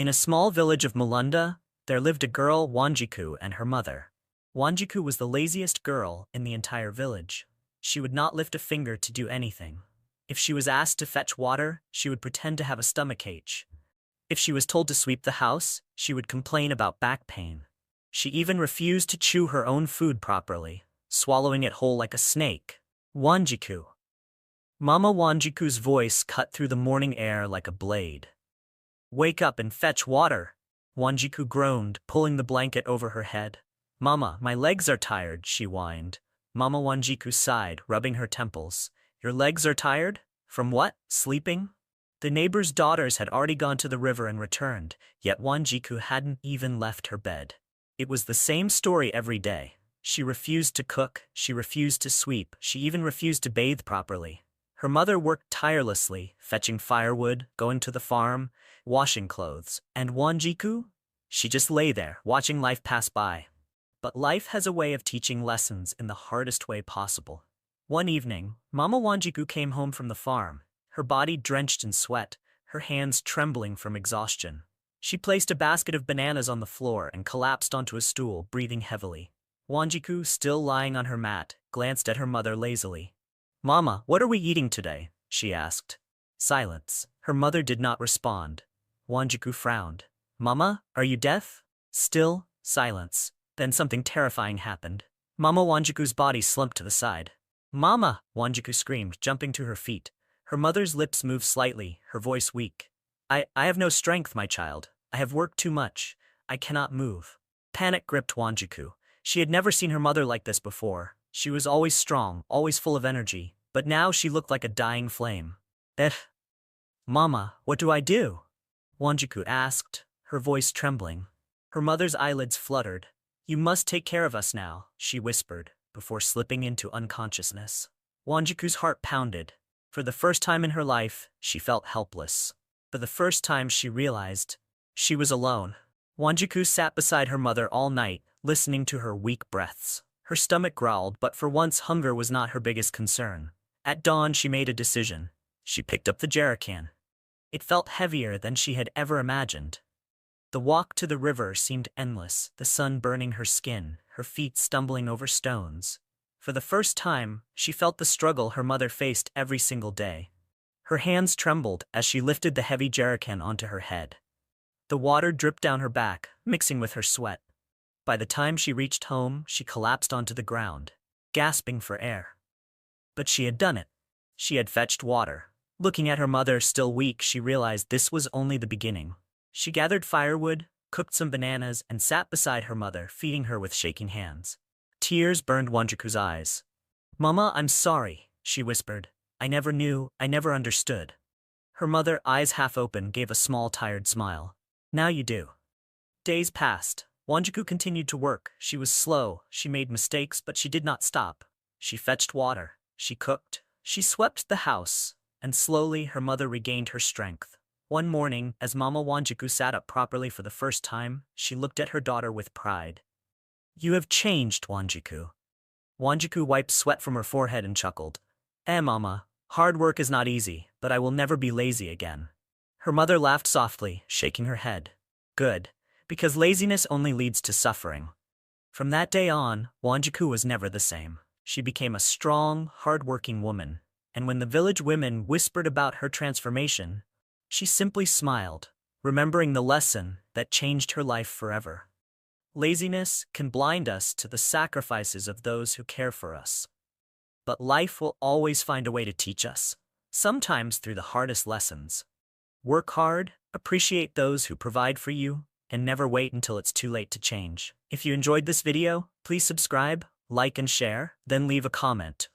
In a small village of Mulunda, there lived a girl, Wanjiku, and her mother. Wanjiku was the laziest girl in the entire village. She would not lift a finger to do anything. If she was asked to fetch water, she would pretend to have a stomachache. If she was told to sweep the house, she would complain about back pain. She even refused to chew her own food properly, swallowing it whole like a snake. Wanjiku. Mama Wanjiku's voice cut through the morning air like a blade. "Wake up and fetch water," Wanjiku groaned, pulling the blanket over her head. "Mama, my legs are tired," she whined. Mama Wanjiku sighed, rubbing her temples. "Your legs are tired? From what? Sleeping?" The neighbor's daughters had already gone to the river and returned, yet Wanjiku hadn't even left her bed. It was the same story every day. She refused to cook, she refused to sweep, she even refused to bathe properly. Her mother worked tirelessly, fetching firewood, going to the farm, washing clothes. And Wanjiku? She just lay there, watching life pass by. But life has a way of teaching lessons in the hardest way possible. One evening, Mama Wanjiku came home from the farm, her body drenched in sweat, her hands trembling from exhaustion. She placed a basket of bananas on the floor and collapsed onto a stool, breathing heavily. Wanjiku, still lying on her mat, glanced at her mother lazily. "Mama, what are we eating today?" she asked. Silence. Her mother did not respond. Wanjiku frowned. "Mama, are you deaf?" Still silence. Then something terrifying happened. Mama Wanjiku's body slumped to the side. "Mama!" Wanjiku screamed, jumping to her feet. Her mother's lips moved slightly, her voice weak. I have no strength, my child. I have worked too much. I cannot move." Panic gripped Wanjiku. She had never seen her mother like this before. She was always strong, always full of energy, but now she looked like a dying flame. Mama, what do I do?" Wanjiku asked, her voice trembling. Her mother's eyelids fluttered. "You must take care of us now," she whispered, before slipping into unconsciousness. Wanjiku's heart pounded. For the first time in her life, she felt helpless. For the first time she realized she was alone. Wanjiku sat beside her mother all night, listening to her weak breaths. Her stomach growled, but for once hunger was not her biggest concern. At dawn she made a decision. She picked up the jerrycan. It felt heavier than she had ever imagined. The walk to the river seemed endless, the sun burning her skin, her feet stumbling over stones. For the first time, she felt the struggle her mother faced every single day. Her hands trembled as she lifted the heavy jerrycan onto her head. The water dripped down her back, mixing with her sweat. By the time she reached home, she collapsed onto the ground, gasping for air. But she had done it. She had fetched water. Looking at her mother, still weak, she realized this was only the beginning. She gathered firewood, cooked some bananas, and sat beside her mother, feeding her with shaking hands. Tears burned Wanjiku's eyes. "Mama, I'm sorry," she whispered. "I never knew, I never understood." Her mother, eyes half open, gave a small, tired smile. "Now you do." Days passed. Wanjiku continued to work. She was slow, she made mistakes, but she did not stop. She fetched water, she cooked, she swept the house, and slowly her mother regained her strength. One morning, as Mama Wanjiku sat up properly for the first time, she looked at her daughter with pride. "You have changed, Wanjiku." Wanjiku wiped sweat from her forehead and chuckled. Mama, hard work is not easy, but I will never be lazy again." Her mother laughed softly, shaking her head. "Good, because laziness only leads to suffering." From that day on, Wanjiku was never the same. She became a strong, hard-working woman, and when the village women whispered about her transformation, she simply smiled, remembering the lesson that changed her life forever. Laziness can blind us to the sacrifices of those who care for us. But life will always find a way to teach us, sometimes through the hardest lessons. Work hard, appreciate those who provide for you, and never wait until it's too late to change. If you enjoyed this video, please subscribe, like and share, then leave a comment.